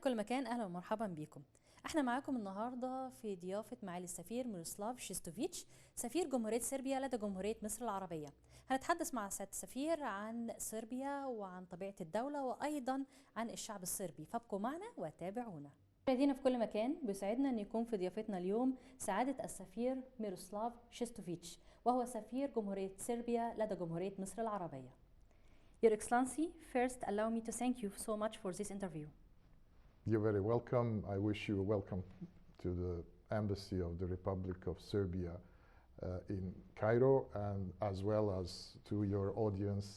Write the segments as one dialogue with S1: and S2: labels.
S1: كل مكان، اهلا ومرحبا بكم. احنا معاكم النهارده في ضيافه معالي السفير ميروسلاف شيستوفيتش سفير جمهوريه صربيا لدى جمهوريه مصر العربيه. هنتحدث مع سياده السفير عن صربيا وعن طبيعه الدوله وايضا عن الشعب الصربي، فابقوا معنا وتابعونا. مشاهدينا في كل مكان، بيسعدنا ان يكون في ضيافتنا اليوم سعاده السفير ميروسلاف شيستوفيتش، وهو سفير جمهوريه صربيا لدى جمهوريه مصر العربيه. Your Excellency, first allow me to thank you so much for this interview.
S2: You're very welcome. I wish you welcome to the Embassy of the Republic of Serbia in Cairo, and as well as to your audience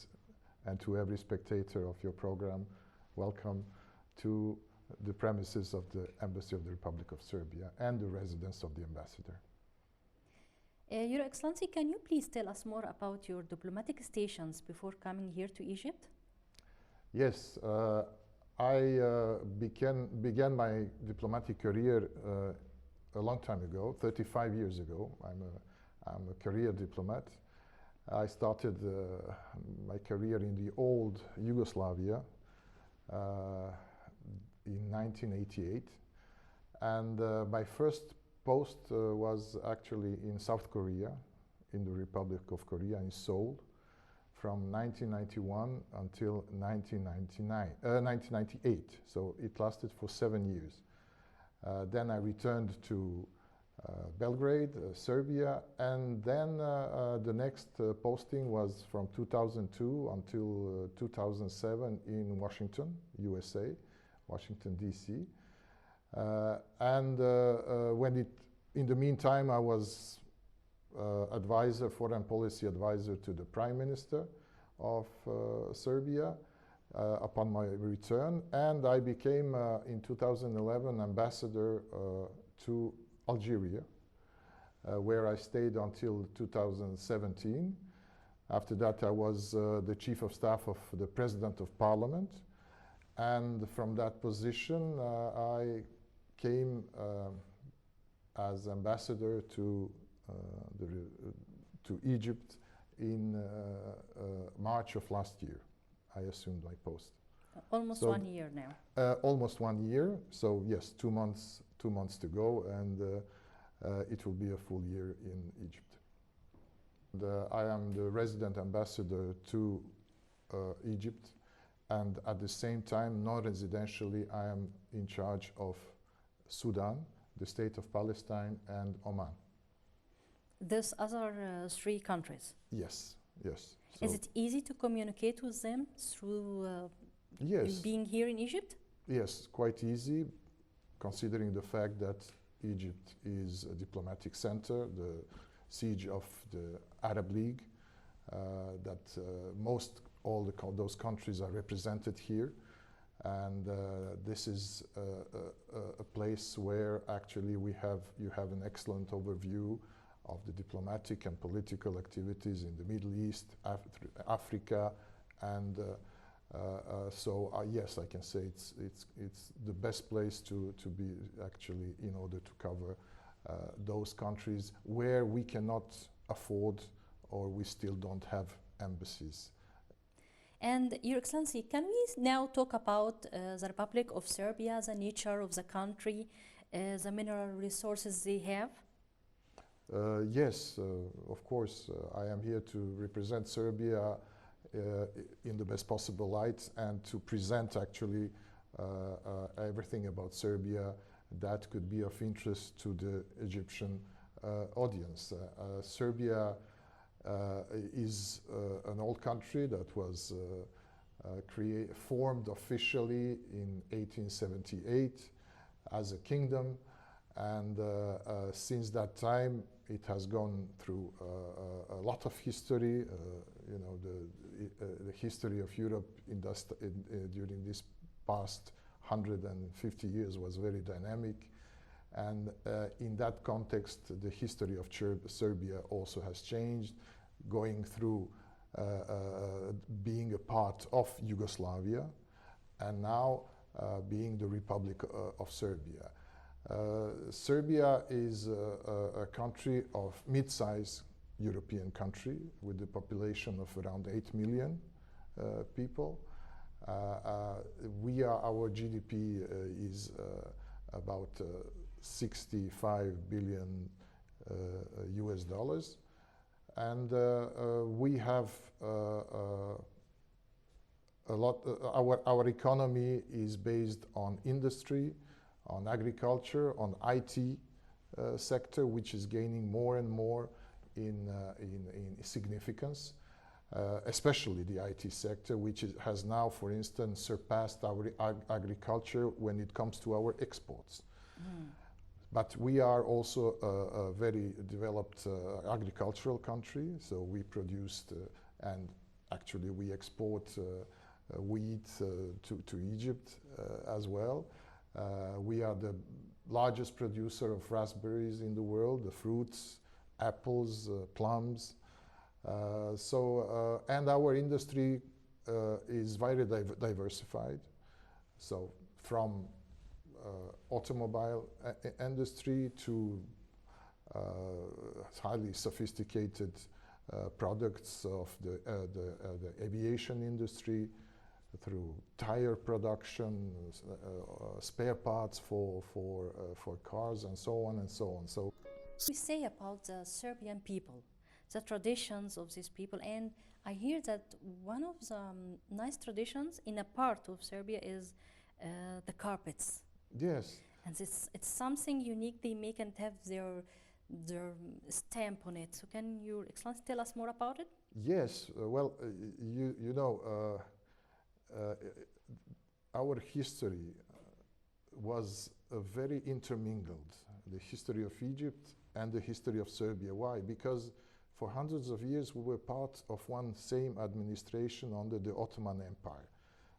S2: and to every spectator of your program. Welcome to the premises of the Embassy of the Republic of Serbia and the residence of the ambassador.
S1: Your Excellency, can you please tell us more about your diplomatic stations before coming here to Egypt?
S2: Yes. I began my diplomatic career a long time ago, 35 years ago. I'm a career diplomat. I started my career in the old Yugoslavia in 1988. And my first post was actually in South Korea, in the Republic of Korea, in Seoul, from 1991 until 1998. So it lasted for 7 years. Then I returned to Belgrade, Serbia, and then the next posting was from 2002 until 2007 in Washington, USA, Washington, D.C. In the meantime, I was foreign policy advisor to the Prime Minister of Serbia upon my return, and I became in 2011 ambassador to Algeria, where I stayed until 2017. After that, I was the chief of staff of the President of Parliament, and from that position, I came as ambassador to Egypt in March of last year. I assumed my post.
S1: Almost 1 year now.
S2: Almost 1 year. So yes, 2 months to go, and it will be a full year in Egypt. I am the resident ambassador to Egypt, and at the same time, non-residentially, I am in charge of Sudan, the state of Palestine, and Oman.
S1: These other 3 countries?
S2: Yes, yes.
S1: Is it easy to communicate with them through
S2: yes.
S1: being here in Egypt?
S2: Yes, quite easy, considering the fact that Egypt is a diplomatic center, the siege of the Arab League, that those countries are represented here. And this is a place where actually you have an excellent overview of the diplomatic and political activities in the Middle East, Africa, and yes, I can say it's the best place to be actually in order to cover those countries where we cannot afford or we still don't have embassies.
S1: And Your Excellency, can we now talk about the Republic of Serbia, the nature of the country, the mineral resources they have?
S2: Yes, of course. I am here to represent Serbia in the best possible light and to present actually everything about Serbia that could be of interest to the Egyptian audience. Serbia is an old country that was formed officially in 1878 as a kingdom, and since that time it has gone through a lot of history. The history of Europe during this past 150 years was very dynamic, and in that context the history of Serbia also has changed, going through being a part of Yugoslavia and now being the Republic of Serbia. Serbia is a country of mid-sized European country with a population of around 8 million people, Our GDP is about 65 billion US dollars, and we have a lot. Our economy is based on industry, on agriculture, on IT sector, which is gaining more and more in significance. Especially the IT sector, which has now, for instance, surpassed our agriculture when it comes to our exports. But we are also a very developed agricultural country, so we produced and actually we export wheat to Egypt as well. We are the largest producer of raspberries in the world, the fruits, apples, plums. And our industry is very diversified. So from automobile industry to highly sophisticated products of the aviation industry, through tire production, spare parts for cars, and so on and so on. So
S1: we say about the Serbian people, the traditions of these people, and I hear that one of the nice traditions in a part of Serbia is the carpets.
S2: Yes.
S1: And it's something unique they make and have their stamp on it. So can you tell us more about it?
S2: Yes. You know, our history was very intermingled. The history of Egypt and the history of Serbia. Why? Because for hundreds of years we were part of one same administration under the Ottoman Empire.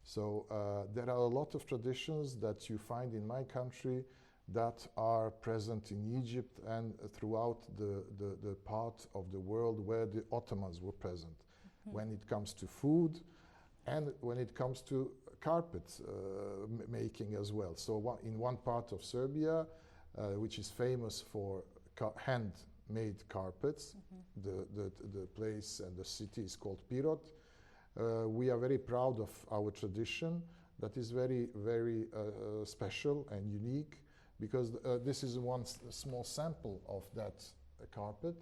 S2: So there are a lot of traditions that you find in my country that are present in Egypt and throughout the part of the world where the Ottomans were present. When it comes to food and when it comes to carpet making as well. So in one part of Serbia, which is famous for handmade carpets, the place and the city is called Pirot. We are very proud of our tradition that is very, very special and unique, because this is one small sample of that carpet,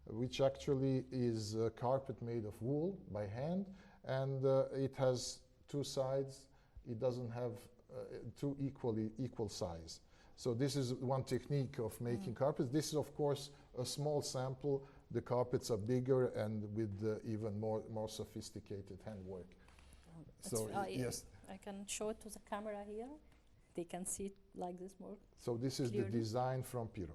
S2: which actually is a carpet made of wool by hand, and it has two sides. It doesn't have two equal size. So this is one technique of making carpets. This is, of course, a small sample. The carpets are bigger and with even more sophisticated handwork. So yes,
S1: I can show it to the camera here. They can see it like this more.
S2: So this is
S1: clearly.
S2: The design from Pirot.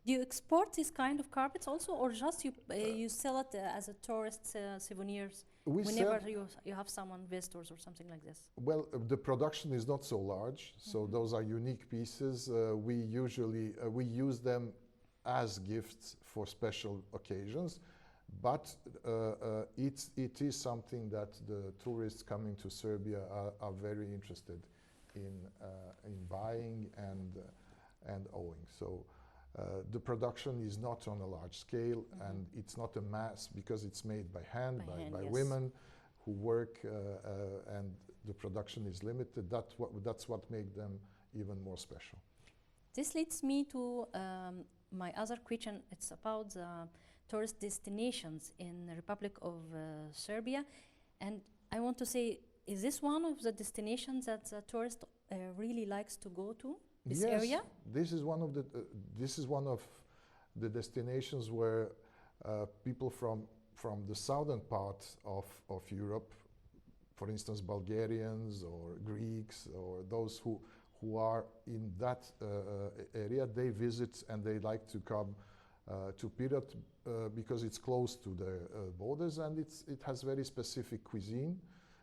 S1: Do you export this kind of carpets also, or just you sell it as a tourist souvenirs whenever you have someone visitors or something like this?
S2: Well, the production is not so large, so those are unique pieces. We usually we use them as gifts for special occasions, but it is something that the tourists coming to Serbia are very interested in buying and owing. So the production is not on a large scale, and it's not a mass because it's made by hand, by
S1: yes.
S2: women who work, and the production is limited. That's what makes them even more special.
S1: This leads me to my other question. It's about the tourist destinations in the Republic of Serbia, and I want to say, is this one of the destinations that the tourist really likes to go to? This area?
S2: This is one of the destinations where people from the southern part of Europe, for instance, Bulgarians or Greeks or those who are in that area, they visit and they like to come to Pirot because it's close to the borders, and it has very specific cuisine,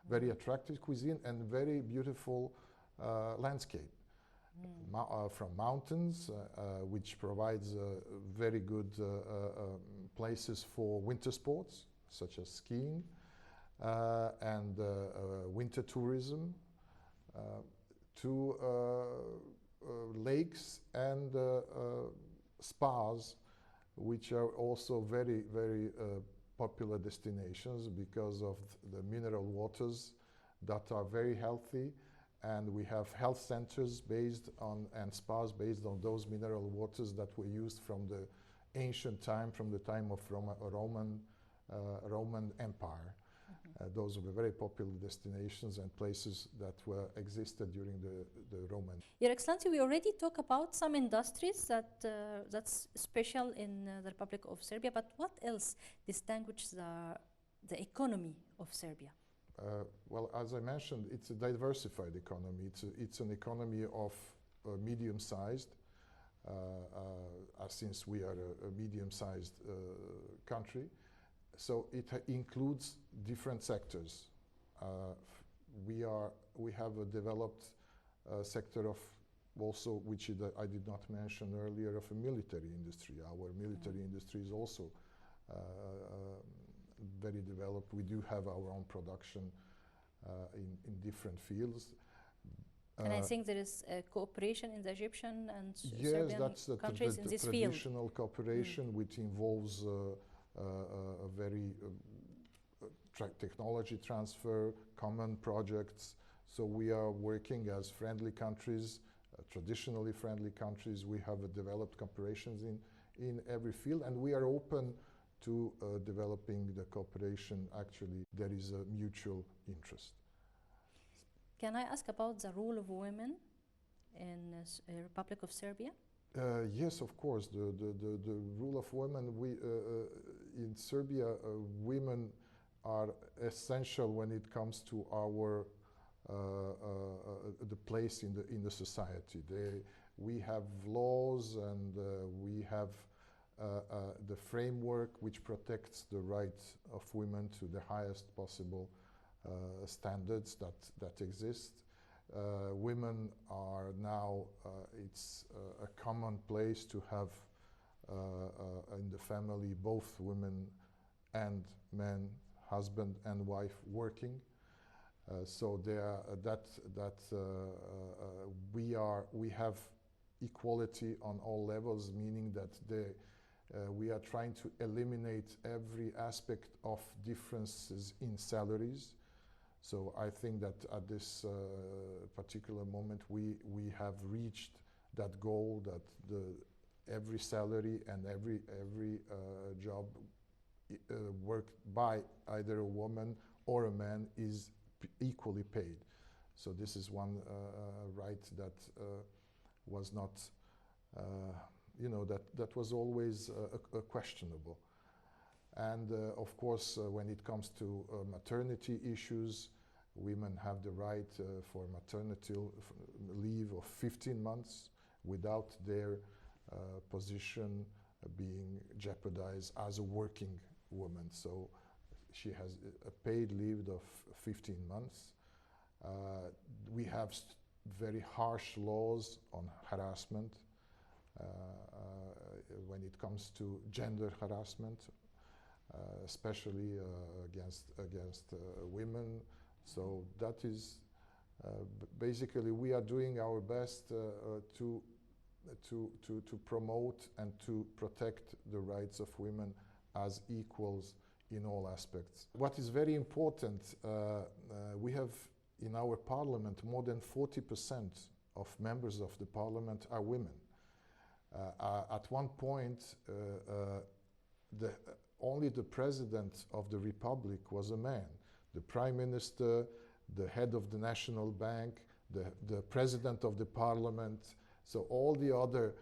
S2: very attractive cuisine, and very beautiful landscape. From mountains, which provides very good places for winter sports, such as skiing, and winter tourism, to lakes and spas, which are also very, very popular destinations because of the mineral waters that are very healthy, and we have health centers based on and spas based on those mineral waters that were used from the ancient time, from the time of Roman Empire. Those were very popular destinations and places that were existed during the Roman.
S1: Your Excellency, we already talked about some industries that's special in the Republic of Serbia, but what else distinguishes the economy of Serbia?
S2: Well, as I mentioned, it's a diversified economy. It's an economy of medium-sized, since we are a medium-sized country. So it includes different sectors. We have a developed sector of also, which I did not mention earlier, of a military industry. Our military industry is also very developed. We do have our own production in different fields.
S1: And I think there is cooperation in the Egyptian and
S2: yes,
S1: Serbian
S2: that's
S1: countries in this field.
S2: Traditional cooperation, which involves a very technology transfer, common projects. So we are working as friendly countries, traditionally friendly countries. We have developed cooperations in every field, and we are open to developing the cooperation. Actually, there is a mutual interest.
S1: Can I ask about the role of women in the Republic of Serbia?
S2: Yes, of course. The role of women, in Serbia, women are essential when it comes to our the place in the society. We have laws, and we have the framework which protects the right of women to the highest possible standards that exist. Women are now, it's a common place to have in the family both women and men, husband and wife, working. So we have equality on all levels, meaning that we are trying to eliminate every aspect of differences in salaries. So I think that at this particular moment we have reached that goal, that every salary and every job worked by either a woman or a man is equally paid. So this is one right that was not, that was always questionable. And of course, when it comes to maternity issues, women have the right for maternity leave of 15 months without their position being jeopardized as a working woman. So she has a paid leave of 15 months. We have very harsh laws on harassment when it comes to gender harassment, especially against women. So that is basically, we are doing our best to promote and to protect the rights of women as equals in all aspects. What is very important, we have in our parliament more than 40% of members of the parliament are women. At one point, only the president of the republic was a man. The prime minister, the head of the national bank, the president of the parliament. So all the other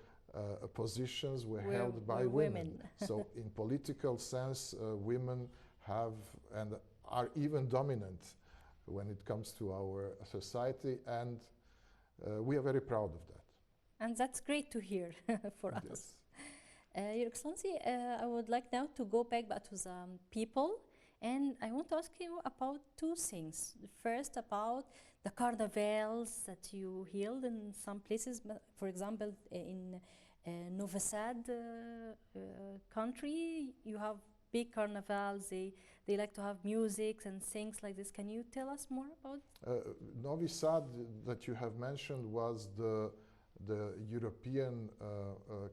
S2: positions were held by women. So in political sense, women have and are even dominant when it comes to our society, and we are very proud of that.
S1: And that's great to hear for us.
S2: Yes.
S1: Your Excellency, I would like now to go back to the people, and I want to ask you about two things. First, about the carnivals that you held in some places, for example, in Novi Sad country, you have big carnivals. They like to have music and things like this. Can you tell us more about?
S2: Novi Sad that you have mentioned was the European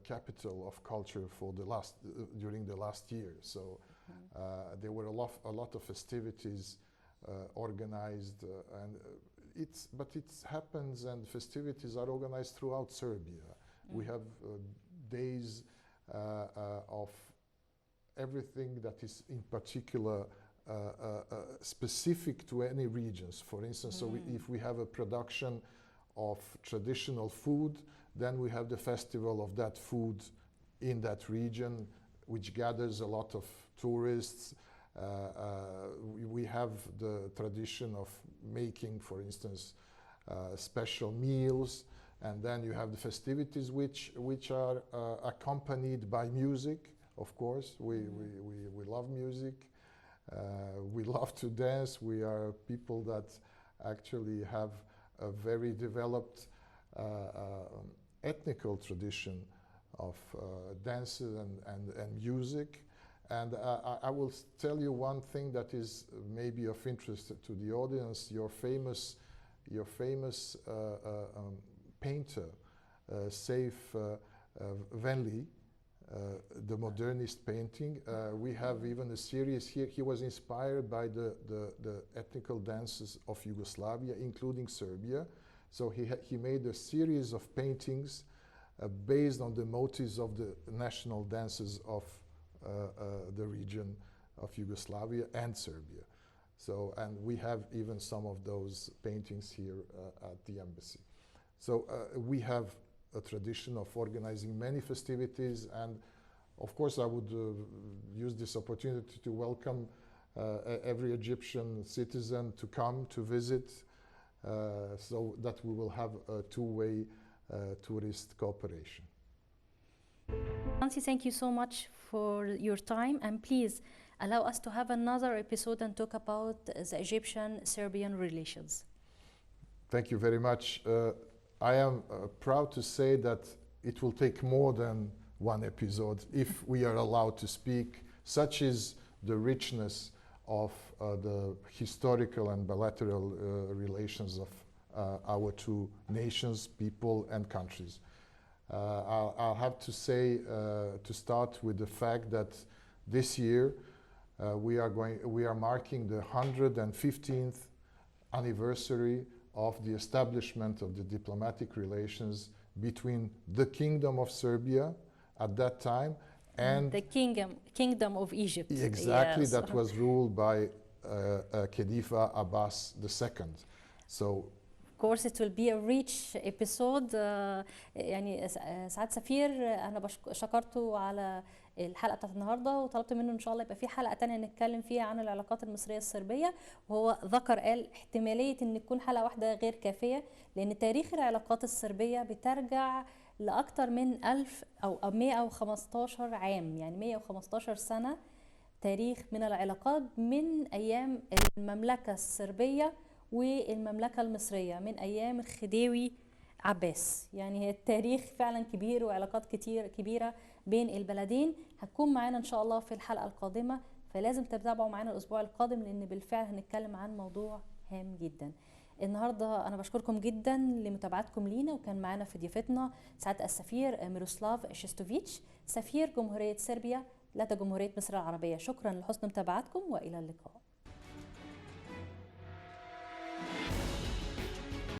S2: capital of culture for during the last year. So there were a lot of festivities organized, but it happens, and festivities are organized throughout Serbia. We have days of everything that is in particular specific to any regions. For instance, so if we have a production of traditional food, then we have the festival of that food in that region, which gathers a lot of tourists. We have the tradition of making, for instance, special meals, and then you have the festivities which are accompanied by music. Of course, we love music. We love to dance. We are people that actually have a very developed ethnical tradition of dances and music. And I will tell you one thing that is maybe of interest to the audience. Your famous painter, Seif Venli, the modernist painting. We have even a series here. He was inspired by the ethnical dances of Yugoslavia, including Serbia. So he made a series of paintings based on the motifs of the national dances of the region of Yugoslavia and Serbia. So, and we have even some of those paintings here at the embassy. So we have a tradition of organizing many festivities, and of course I would use this opportunity to welcome every Egyptian citizen to come to visit, so that we will have a two-way tourist cooperation.
S1: Nancy, thank you so much for your time, and please allow us to have another episode and talk about the Egyptian-Serbian relations.
S2: Thank you very much. I am proud to say that it will take more than one episode if we are allowed to speak. Such is the richness of the historical and bilateral relations of our two nations, people, and countries. I'll have to say, to start with the fact that this year we are marking the 115th anniversary of the establishment of the diplomatic relations between the Kingdom of Serbia at that time and
S1: the Kingdom of Egypt.
S2: Exactly,
S1: yes.
S2: That was ruled by Khalifa Abbas II. So
S1: of course it will be a rich episode. يعني سعادة سفير أنا شكرته على الحلقة بتاعت النهاردة، وطلبت منه إن شاء الله يبقى في حلقة تانية نتكلم فيها عن العلاقات المصرية الصربية، وهو قال احتمالية إن تكون حلقة واحدة غير كافية، لأن تاريخ العلاقات الصربية بترجع لأكثر من 1000 أو 115 عام، يعني 115 سنة تاريخ من العلاقات من أيام المملكة الصربية والمملكة المصرية، من أيام الخديوي عباس. يعني هي التاريخ فعلا كبير وعلاقات كبيرة بين البلدين. هتكون معانا إن شاء الله في الحلقة القادمة، فلازم تتابعوا معانا الأسبوع القادم، لأن بالفعل هنتكلم عن موضوع هام جدا. النهاردة أنا بشكركم جدا لمتابعتكم لينا، وكان معانا في ضيفتنا سعادة السفير ميروسلاف شيستوفيتش، سفير جمهورية صربيا لدى جمهورية مصر العربية. شكرا لحسن متابعتكم وإلى اللقاء.